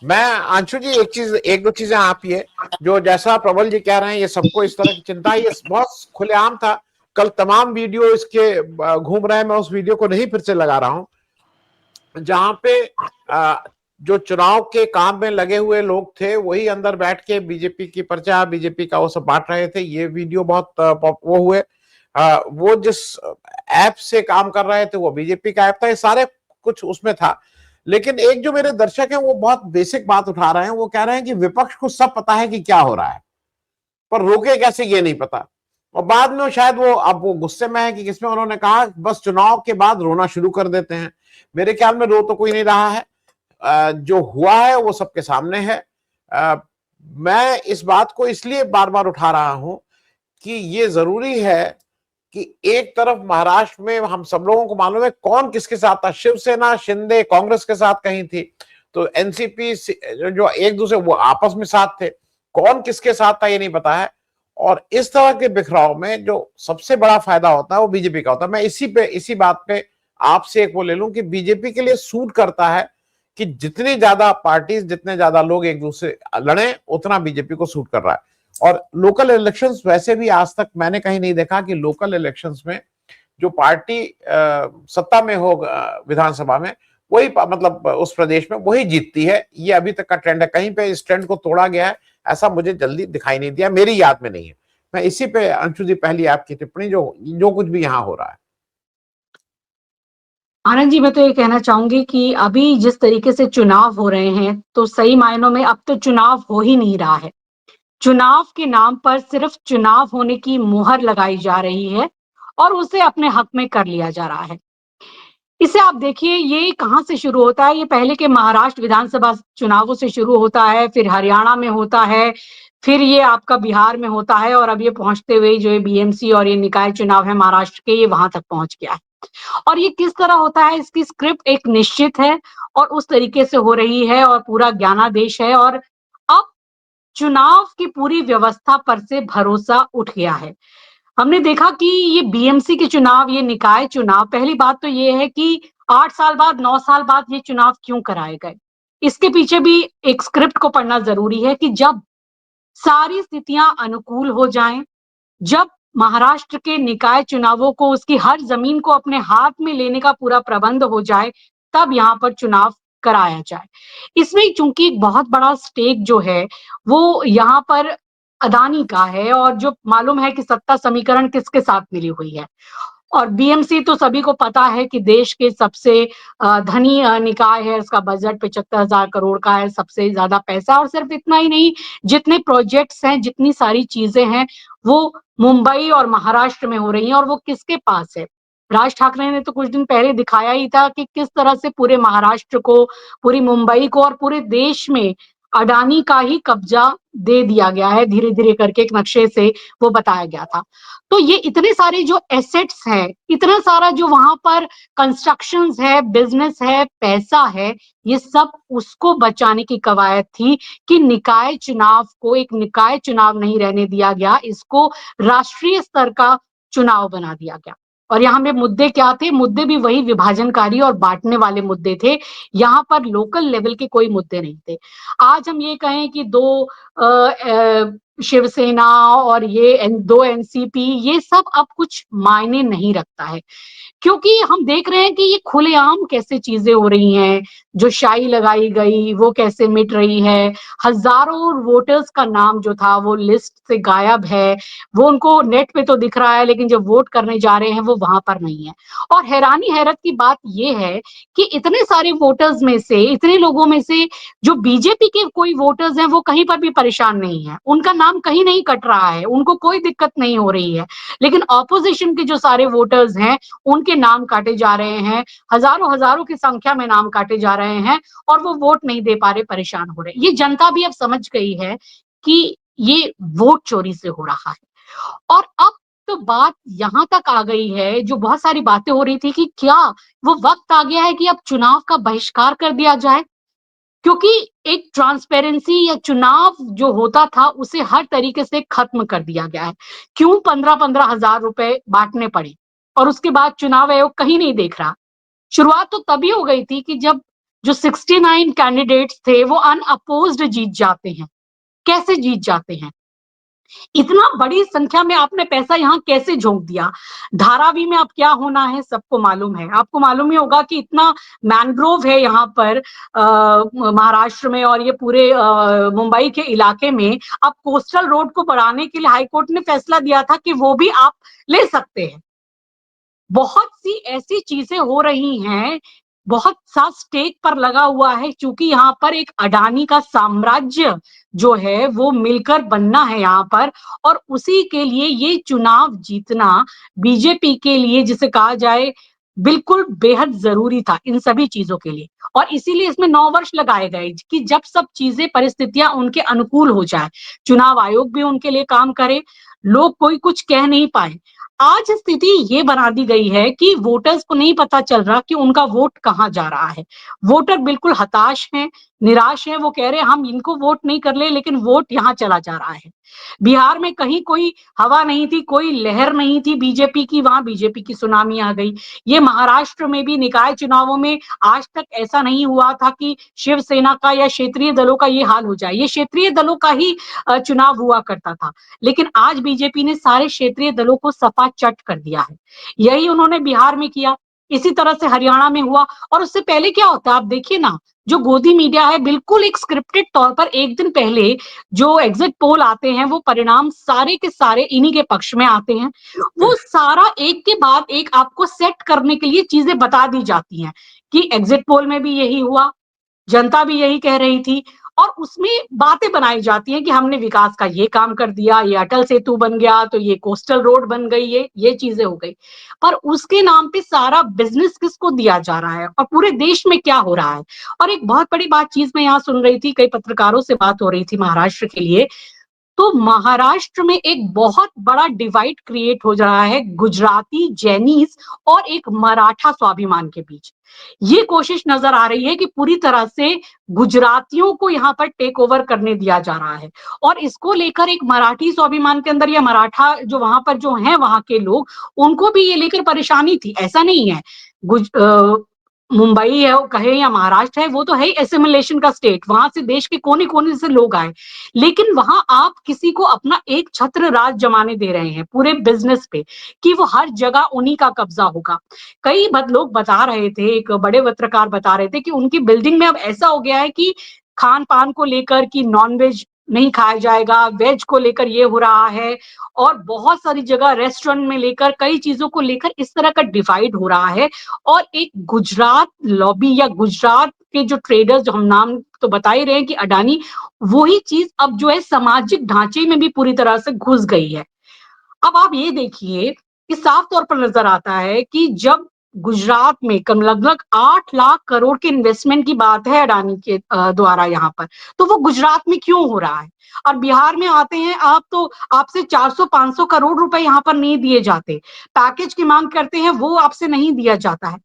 मैं अंशु जी एक दो चीजें आप ये जो जैसा प्रबल जी कह रहे हैं, ये सबको इस तरह की चिंता है, ये बहुत खुलेआम था। कल तमाम वीडियो इसके घूम रहे हैं, मैं उस वीडियो को नहीं फिर से लगा रहा हूं, जहां पे जो चुनाव के काम में लगे हुए लोग थे वही अंदर बैठ के बीजेपी की पर्चा, बीजेपी का वो सब बांट रहे थे। ये वीडियो बहुत वो हुए। वो जिस ऐप से काम कर रहे थे वो बीजेपी का ऐप था, ये सारे कुछ उसमें था। लेकिन एक जो मेरे दर्शक हैं वो बहुत बेसिक बात उठा रहे हैं, वो कह रहे हैं कि विपक्ष को सब पता है कि क्या हो रहा है, पर रोके कैसे ये नहीं पता। और बाद में शायद वो अब वो गुस्से में है कि किसमें उन्होंने कहा बस चुनाव के बाद रोना शुरू कर देते हैं। मेरे ख्याल में रो तो कोई नहीं रहा है, जो हुआ है वो सबके सामने है। मैं इस बात को इसलिए बार बार उठा रहा हूं कि ये जरूरी है कि एक तरफ महाराष्ट्र में हम सब लोगों को मालूम है कौन किसके साथ था, शिवसेना शिंदे कांग्रेस के साथ कहीं थी, तो एनसीपी जो एक दूसरे वो आपस में साथ थे, कौन किसके साथ था ये नहीं पता है। और इस तरह के बिखराव में जो सबसे बड़ा फायदा होता है वो बीजेपी का होता है। मैं इसी बात पे आपसे एक वो ले लूं कि बीजेपी के लिए सूट करता है कि जितनी ज्यादा पार्टीज, जितने ज्यादा लोग एक दूसरे लड़े, उतना बीजेपी को सूट कर रहा है। और लोकल इलेक्शंस वैसे भी आज तक मैंने कहीं नहीं देखा कि लोकल इलेक्शंस में जो पार्टी सत्ता में हो विधानसभा में, वही मतलब उस प्रदेश में वही जीतती है। ये अभी तक का ट्रेंड है, कहीं पे इस ट्रेंड को तोड़ा गया है ऐसा मुझे जल्दी दिखाई नहीं दिया, मेरी याद में नहीं है। मैं इसी पे अंशु जी पहली आपकी टिप्पणी, जो जो कुछ भी यहाँ हो रहा है। आनंद जी, मैं तो ये कहना चाहूंगी कि अभी जिस तरीके से चुनाव हो रहे हैं, तो सही मायनों में अब तो चुनाव हो ही नहीं रहा है। चुनाव के नाम पर सिर्फ चुनाव होने की मुहर लगाई जा रही है और उसे अपने हक में कर लिया जा रहा है। इसे आप देखिए, ये कहाँ से शुरू होता है? ये पहले के महाराष्ट्र विधानसभा चुनावों से शुरू होता है, फिर हरियाणा में होता है, फिर ये आपका बिहार में होता है, और अब ये पहुंचते हुए जो ये बीएमसी और ये निकाय चुनाव है महाराष्ट्र के, ये वहां तक पहुंच गया है। और ये किस तरह होता है? इसकी स्क्रिप्ट एक निश्चित है और उस तरीके से हो रही है और पूरा ज्ञानादेश है। और अब चुनाव की पूरी व्यवस्था पर से भरोसा उठ गया है। हमने देखा कि ये बीएमसी के चुनाव, ये निकाय चुनाव, पहली बात तो ये है कि 8 साल बाद, 9 साल बाद ये चुनाव क्यों कराए गए? इसके पीछे भी एक स्क्रिप्ट को पढ़ना जरूरी है कि जब सारी स्थितियां अनुकूल हो जाएं, जब महाराष्ट्र के निकाय चुनावों को, उसकी हर जमीन को अपने हाथ में लेने का पूरा प्रबंध हो जाए, तब यहाँ पर चुनाव कराया जाए। इसमें चूंकि एक बहुत बड़ा स्टेक जो है वो यहाँ पर अदानी का है, और जो मालूम है कि सत्ता समीकरण किसके साथ मिली हुई है। और बीएमसी तो सभी को पता है कि देश के सबसे धनी निकाय है, उसका बजट 75,000 करोड़ का है, सबसे ज्यादा पैसा। और सिर्फ इतना ही नहीं, जितने प्रोजेक्ट्स हैं, जितनी सारी चीजें हैं, वो मुंबई और महाराष्ट्र में हो रही हैं। और वो किसके पास है? राज ठाकरे ने तो कुछ दिन पहले दिखाया ही था कि किस तरह से पूरे महाराष्ट्र को, पूरी मुंबई को और पूरे देश में अडानी का ही कब्जा दे दिया गया है, धीरे धीरे करके एक नक्शे से वो बताया गया था। तो ये इतने सारे जो एसेट्स हैं, इतना सारा जो वहां पर कंस्ट्रक्शंस है, बिजनेस है, पैसा है, ये सब उसको बचाने की कवायद थी कि निकाय चुनाव को एक निकाय चुनाव नहीं रहने दिया गया, इसको राष्ट्रीय स्तर का चुनाव बना दिया गया। और यहाँ पे मुद्दे क्या थे? मुद्दे भी वही विभाजनकारी और बांटने वाले मुद्दे थे। यहाँ पर लोकल लेवल के कोई मुद्दे नहीं थे। आज हम ये कहें कि दो शिवसेना और ये दो एनसीपी, ये सब अब कुछ मायने नहीं रखता है, क्योंकि हम देख रहे हैं कि ये खुलेआम कैसे चीजें हो रही हैं। जो शाई लगाई गई वो कैसे मिट रही है। हजारों वोटर्स का नाम जो था वो लिस्ट से गायब है। वो उनको नेट पे तो दिख रहा है, लेकिन जब वोट करने जा रहे हैं वो वहां पर नहीं है। और हैरानी हैरत की बात ये है कि इतने सारे वोटर्स में से, इतने लोगों में से, जो बीजेपी के कोई वोटर्स हैं वो कहीं पर भी परेशान नहीं है, उनका नाम कहीं नहीं कट रहा है, उनको कोई दिक्कत नहीं हो रही है। लेकिन ऑपोजिशन के जो सारे वोटर्स हैं, उनके नाम काटे जा रहे हैं, हजारों हजारों की संख्या में नाम काटे जा रहे हैं, और वो वोट नहीं दे पा रहे, परेशान हो रहे। ये जनता भी अब समझ गई है कि ये वोट चोरी से हो रहा है। और अब तो बात यहां तक आ गई है, जो बहुत सारी बातें हो रही थी कि क्या वो वक्त आ गया है कि अब चुनाव का बहिष्कार कर दिया जाए, क्योंकि एक ट्रांसपेरेंसी या चुनाव जो होता था उसे हर तरीके से खत्म कर दिया गया है। क्यों 15-15 हजार रुपए बांटने पड़े और उसके बाद चुनाव आयोग कहीं नहीं देख रहा? शुरुआत तो तभी हो गई थी कि जब जो 69 कैंडिडेट्स थे वो अनअपोज्ड जीत जाते हैं। कैसे जीत जाते हैं? इतना बड़ी संख्या में आपने पैसा यहाँ कैसे झोंक दिया? धारावी में अब क्या होना है सबको मालूम है। आपको मालूम ही होगा कि इतना मैनग्रोव है यहाँ पर महाराष्ट्र में और ये पूरे मुंबई के इलाके में। अब कोस्टल रोड को बढ़ाने के लिए हाईकोर्ट ने फैसला दिया था कि वो भी आप ले सकते हैं। बहुत सी ऐसी चीजें हो रही हैं, बहुत सा स्टेक पर लगा हुआ है, क्योंकि यहाँ पर एक अडानी का साम्राज्य जो है वो मिलकर बनना है यहाँ पर। और उसी के लिए ये चुनाव जीतना बीजेपी के लिए, जिसे कहा जाए, बिल्कुल बेहद जरूरी था इन सभी चीजों के लिए। और इसीलिए इसमें 9 वर्ष लगाए गए कि जब सब चीजें परिस्थितियां उनके अनुकूल हो जाए, चुनाव आयोग भी उनके लिए काम करे, लोग कोई कुछ कह नहीं पाए। आज स्थिति ये बना दी गई है कि वोटर्स को नहीं पता चल रहा कि उनका वोट कहाँ जा रहा है। वोटर बिल्कुल हताश हैं, निराश हैं, वो कह रहे हैं हम इनको वोट नहीं कर ले, लेकिन वोट यहाँ चला जा रहा है। बिहार में कहीं कोई हवा नहीं थी, कोई लहर नहीं थी बीजेपी की, वहां बीजेपी की सुनामी आ गई। ये महाराष्ट्र में भी निकाय चुनावों में आज तक ऐसा नहीं हुआ था कि शिवसेना का या क्षेत्रीय दलों का ये हाल हो जाए। ये क्षेत्रीय दलों का ही चुनाव हुआ करता था, लेकिन आज बीजेपी ने सारे क्षेत्रीय दलों को सपा चट कर दिया है। यही उन्होंने बिहार में किया, इसी तरह से हरियाणा में हुआ। और उससे पहले क्या होता है आप देखिए ना, जो गोदी मीडिया है बिल्कुल एक स्क्रिप्टेड तौर पर एक दिन पहले जो एग्जिट पोल आते हैं वो परिणाम सारे के सारे इन्हीं के पक्ष में आते हैं। वो सारा एक के बाद एक आपको सेट करने के लिए चीजें बता दी जाती हैं कि एग्जिट पोल में भी यही हुआ, जनता भी यही कह रही थी। और उसमें बातें बनाई जाती हैं कि हमने विकास का ये काम कर दिया, ये अटल सेतु बन गया, तो ये कोस्टल रोड बन गई, ये चीजें हो गई। पर उसके नाम पे सारा बिजनेस किसको दिया जा रहा है और पूरे देश में क्या हो रहा है? और एक बहुत बड़ी बात चीज मैं यहाँ सुन रही थी, कई पत्रकारों से बात हो रही थी महाराष्ट्र के लिए, तो महाराष्ट्र में एक बहुत बड़ा डिवाइड क्रिएट हो रहा है गुजराती जैनीस और एक मराठा स्वाभिमान के बीच। ये कोशिश नजर आ रही है कि पूरी तरह से गुजरातियों को यहाँ पर टेक ओवर करने दिया जा रहा है। और इसको लेकर एक मराठी स्वाभिमान के अंदर या मराठा जो वहां पर जो हैं वहां के लोग, उनको भी ये लेकर परेशानी थी। ऐसा नहीं है मुंबई है कहे या महाराष्ट्र है, वो तो है एसिमिलेशन का स्टेट, वहां से देश के कोने कोने से लोग आए। लेकिन वहां आप किसी को अपना एक छत्र राज जमाने दे रहे हैं पूरे बिजनेस पे, कि वो हर जगह उन्हीं का कब्जा होगा। कई लोग बता रहे थे, एक बड़े पत्रकार बता रहे थे कि उनकी बिल्डिंग में अब ऐसा हो गया है कि खान पान को लेकर कि नॉनवेज नहीं खाया जाएगा, वेज को लेकर ये हो रहा है। और बहुत सारी जगह रेस्टोरेंट में लेकर कई चीजों को लेकर इस तरह का डिवाइड हो रहा है। और एक गुजरात लॉबी या गुजरात के जो ट्रेडर्स, जो हम नाम तो बता ही रहे हैं कि अडानी, वही चीज अब जो है सामाजिक ढांचे में भी पूरी तरह से घुस गई है। अब आप ये देखिए कि साफ तौर पर नजर आता है कि जब गुजरात में कम लगभग 8 लाख करोड़ के इन्वेस्टमेंट की बात है अडानी के द्वारा यहाँ पर, तो वो गुजरात में क्यों हो रहा है? और बिहार में आते हैं आप तो आपसे 400-500 करोड़ रुपए यहाँ पर नहीं दिए जाते, पैकेज की मांग करते हैं वो आपसे नहीं दिया जाता है।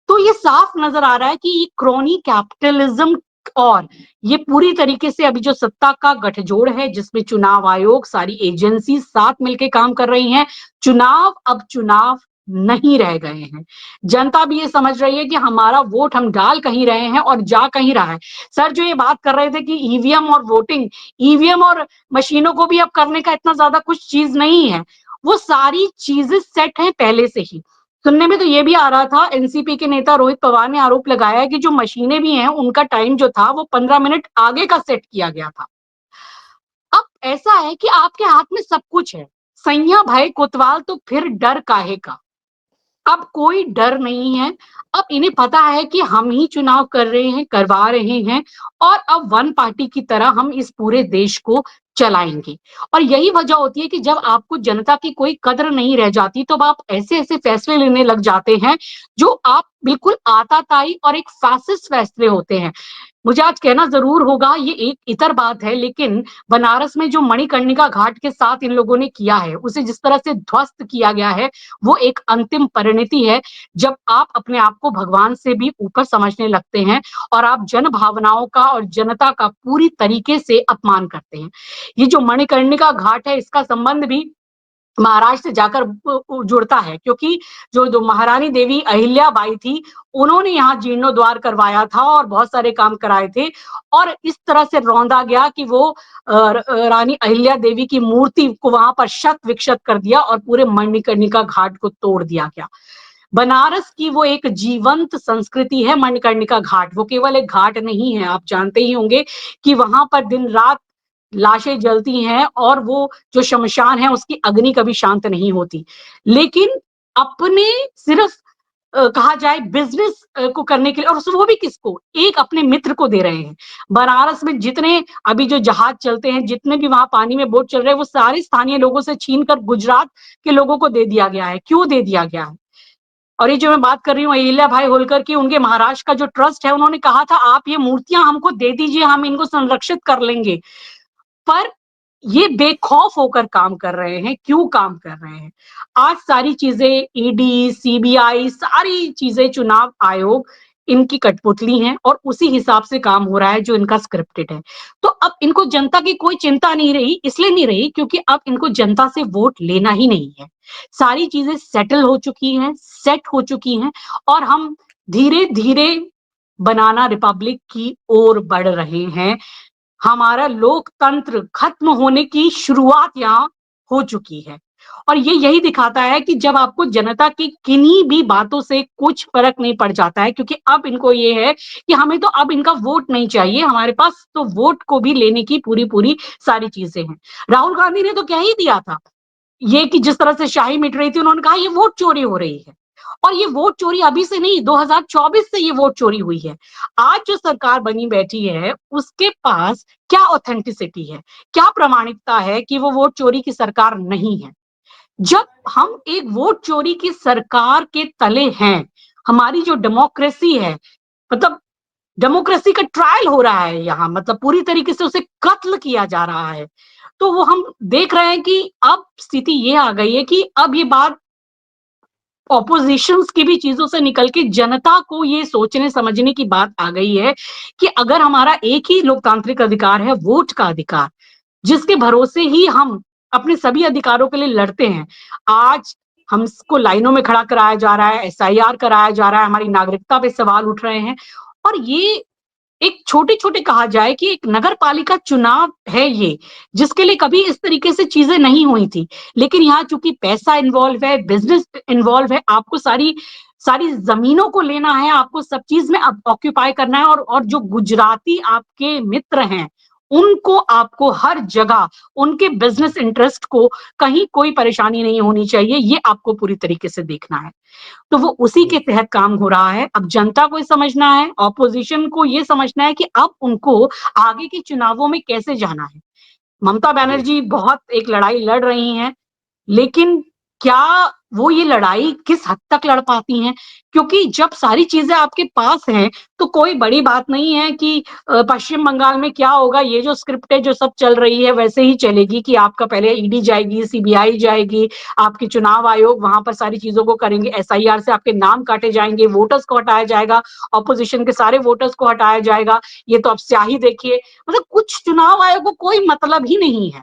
तो ये साफ नजर आ रहा है कि ये क्रोनी कैपिटलिज्म और ये पूरी तरीके से अभी जो सत्ता का गठजोड़ है, जिसमें चुनाव आयोग, सारी एजेंसी साथ मिलकर काम कर रही हैं, चुनाव अब चुनाव नहीं रह गए हैं। जनता भी ये समझ रही है कि हमारा वोट हम डाल कहीं रहे हैं और जा कहीं रहा है। सर जो ये बात कर रहे थे कि ईवीएम और वोटिंग, ईवीएम और मशीनों को भी अब करने का इतना ज्यादा कुछ चीज नहीं है, वो सारी चीजें सेट हैं पहले से ही। सुनने में तो ये भी आ रहा था, एनसीपी के नेता रोहित पवार ने आरोप लगाया है कि जो मशीनें भी हैं उनका टाइम जो था वो 15 मिनट आगे का सेट किया गया था। अब ऐसा है कि आपके हाथ में सब कुछ है, सैया भाई कोतवाल, तो फिर डर काहे का? अब कोई डर नहीं है। अब इन्हें पता है कि हम ही चुनाव कर रहे हैं, करवा रहे हैं, और अब वन पार्टी की तरह हम इस पूरे देश को चलाएंगे। और यही वजह होती है कि जब आपको जनता की कोई कद्र नहीं रह जाती, तो आप ऐसे ऐसे फैसले लेने लग जाते हैं जो आप बिल्कुल आताताई और एक फैसिस्ट फैसले होते हैं। मुझे आज कहना जरूर होगा, ये एक इतर बात है, लेकिन बनारस में जो मणिकर्णिका घाट के साथ इन लोगों ने किया है, उसे जिस तरह से ध्वस्त किया गया है, वो एक अंतिम परिणति है जब आप अपने आप को भगवान से भी ऊपर समझने लगते हैं और आप जन भावनाओं का और जनता का पूरी तरीके से अपमान करते हैं। ये जो मणिकर्णिका घाट है, इसका संबंध भी महाराष्ट्र से जाकर जुड़ता है, क्योंकि जो महारानी देवी अहिल्याबाई थी, उन्होंने यहाँ जीर्णोद्वार करवाया था और बहुत सारे काम कराए थे और इस तरह से रौंदा गया कि वो रानी अहिल्या देवी की मूर्ति को वहां पर शत विक्षत कर दिया और पूरे मणिकर्णिका घाट को तोड़ दिया गया। बनारस की वो एक जीवंत संस्कृति है मणिकर्णिका घाट, वो केवल एक घाट नहीं है, आप जानते ही होंगे कि वहां पर दिन रात लाशें जलती हैं और वो जो शमशान है उसकी अग्नि कभी शांत नहीं होती। लेकिन अपने सिर्फ कहा जाए बिजनेस को करने के लिए, और वो भी किसको? एक अपने मित्र को दे रहे हैं। बनारस में जितने अभी जो जहाज चलते हैं, जितने भी वहां पानी में बोट चल रहे हैं, वो सारे स्थानीय लोगों से छीन कर गुजरात के लोगों को दे दिया गया है। क्यों दे दिया गया है? और ये जो मैं बात कर रही हूँ अहिल्या भाई होलकर की, उनके महाराष्ट्र का जो ट्रस्ट है, उन्होंने कहा था आप ये मूर्तियां हमको दे दीजिए, हम इनको संरक्षित कर लेंगे। पर ये बेखौफ होकर काम कर रहे हैं। क्यों काम कर रहे हैं? आज सारी चीजें ईडी, सीबीआई, सारी चीजें चुनाव आयोग इनकी कठपुतली हैं और उसी हिसाब से काम हो रहा है जो इनका स्क्रिप्टेड है। तो अब इनको जनता की कोई चिंता नहीं रही, इसलिए नहीं रही क्योंकि अब इनको जनता से वोट लेना ही नहीं है। सारी चीजें सेटल हो चुकी हैं, सेट हो चुकी हैं और हम धीरे-धीरे बनाना रिपब्लिक की ओर बढ़ रहे हैं। हमारा लोकतंत्र खत्म होने की शुरुआत यहाँ हो चुकी है और ये यही दिखाता है कि जब आपको जनता की किन्हीं भी बातों से कुछ फर्क नहीं पड़ जाता है, क्योंकि अब इनको ये है कि हमें तो अब इनका वोट नहीं चाहिए, हमारे पास तो वोट को भी लेने की पूरी सारी चीजें हैं। राहुल गांधी ने तो कह ही दिया था ये कि जिस तरह से शाही मिट रही थी, उन्होंने कहा ये वोट चोरी हो रही है और ये वोट चोरी अभी से नहीं, 2024 से ये वोट चोरी हुई है। आज जो सरकार बनी बैठी है उसके पास क्या ऑथेंटिसिटी है, क्या प्रामाणिकता है कि वो वोट चोरी की सरकार नहीं है? जब हम एक वोट चोरी की सरकार के तले हैं, हमारी जो डेमोक्रेसी है, मतलब डेमोक्रेसी का ट्रायल हो रहा है यहाँ, मतलब पूरी तरीके से उसे कत्ल किया जा रहा है। तो वो हम देख रहे हैं कि अब स्थिति ये आ गई है कि अब ये बात ऑपोजिशंस की भी चीजों से निकल के जनता को ये सोचने समझने की बात आ गई है कि अगर हमारा एक ही लोकतांत्रिक अधिकार है, वोट का अधिकार, जिसके भरोसे ही हम अपने सभी अधिकारों के लिए लड़ते हैं, आज हमको लाइनों में खड़ा कराया जा रहा है, एसआईआर कराया जा रहा है, हमारी नागरिकता पे सवाल उठ रहे हैं और ये एक छोटे-छोटे कहा जाए कि एक नगर पालिका चुनाव है ये, जिसके लिए कभी इस तरीके से चीजें नहीं हुई थी। लेकिन यहाँ चूंकि पैसा इन्वॉल्व है, बिजनेस इन्वॉल्व है, आपको सारी सारी जमीनों को लेना है, आपको सब चीज में ऑक्यूपाई करना है और जो गुजराती आपके मित्र हैं, उनको आपको हर जगह उनके बिजनेस इंटरेस्ट को कहीं कोई परेशानी नहीं होनी चाहिए, ये आपको पूरी तरीके से देखना है। तो वो उसी के जी तहत काम हो रहा है। अब जनता को ये समझना है, ऑपोजिशन को ये समझना है कि अब उनको आगे के चुनावों में कैसे जाना है। ममता जी बनर्जी बहुत एक लड़ाई लड़ रही हैं, लेकिन क्या वो ये लड़ाई किस हद तक लड़ पाती हैं? क्योंकि जब सारी चीज़ें आपके पास हैं, तो कोई बड़ी बात नहीं है कि पश्चिम बंगाल में क्या होगा, ये जो स्क्रिप्ट है, जो सब चल रही है, वैसे ही चलेगी कि आपका पहले ईडी जाएगी, सीबीआई जाएगी, आपके चुनाव आयोग वहाँ पर सारी चीज़ों को करेंगे, एसआईआर से आपके नाम काटे जाएँगे, वोटर्स को हटाया जाएगा, ऑपोजिशन के सारे वोटर्स को हटाया जाएगा। ये तो आप स्याही देखिए, मतलब कुछ चुनाव आयोग को कोई मतलब ही नहीं है।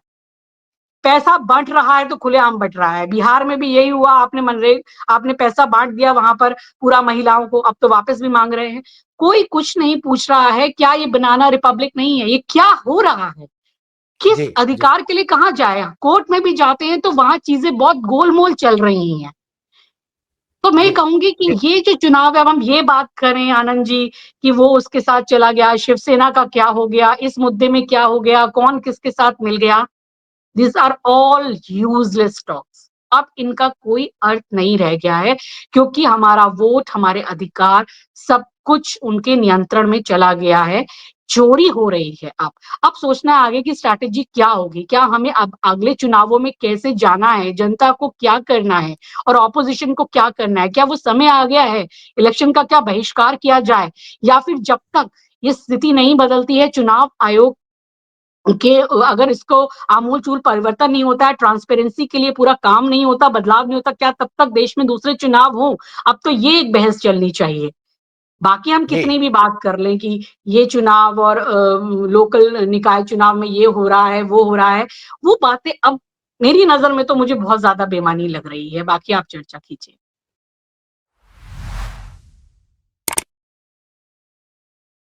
पैसा बँट रहा है तो खुलेआम बँट रहा है। बिहार में भी यही हुआ, आपने पैसा बाँट दिया वहाँ पर पूरा महिलाओं को, अब तो वापस भी माँग रहे हैं। कोई कुछ नहीं पूछ रहा है, क्या ये बनाना रिपब्लिक नहीं है? ये क्या हो रहा है? जी किस जी अधिकार के लिए कहाँ जाएँ? कोर्ट में भी जाते हैं तो वहाँ चीज़ें बहुत गोलमोल चल रही हैं। तो मैं जी कहूँगी कि ये जो चुनाव है, अब हम ये बात करें आनंद जी कि वो उसके साथ चला गया, शिवसेना का क्या हो गया, इस मुद्दे में क्या हो गया, कौन किसके साथ मिल गया? These are all useless talks. अब इनका कोई अर्थ नहीं रह गया है क्योंकि हमारा वोट, हमारे अधिकार, सब कुछ उनके नियंत्रण में चला गया है। चोरी हो रही है अब। अब सोचना है आगे की स्ट्रैटेजी क्या होगी? क्या हमें अब अगले चुनावों में कैसे जाना है? जनता को क्या करना है? और ऑपोजिशन को क्या करना है? क्या वो समय आ गया है इलेक्शन का, क्या बहिष्कार किया जाए? या फिर जब तक ये स्थिति नहीं बदलती है, चुनाव आयोग कि अगर इसको आमूल-चूल परिवर्तन नहीं होता है, ट्रांसपेरेंसी के लिए पूरा काम नहीं होता, बदलाव नहीं होता, क्या तब तक देश में दूसरे चुनाव हों? अब तो ये एक बहस चलनी चाहिए। बाकी हम जी कितनी भी बात कर लें कि ये चुनाव और लोकल निकाय चुनाव में ये हो रहा है, वो हो रहा है, वो बातें अब मेरी नजर में तो मुझे बहुत ज्यादा बेमानी लग रही है। बाकी आप चर्चा कीजिए।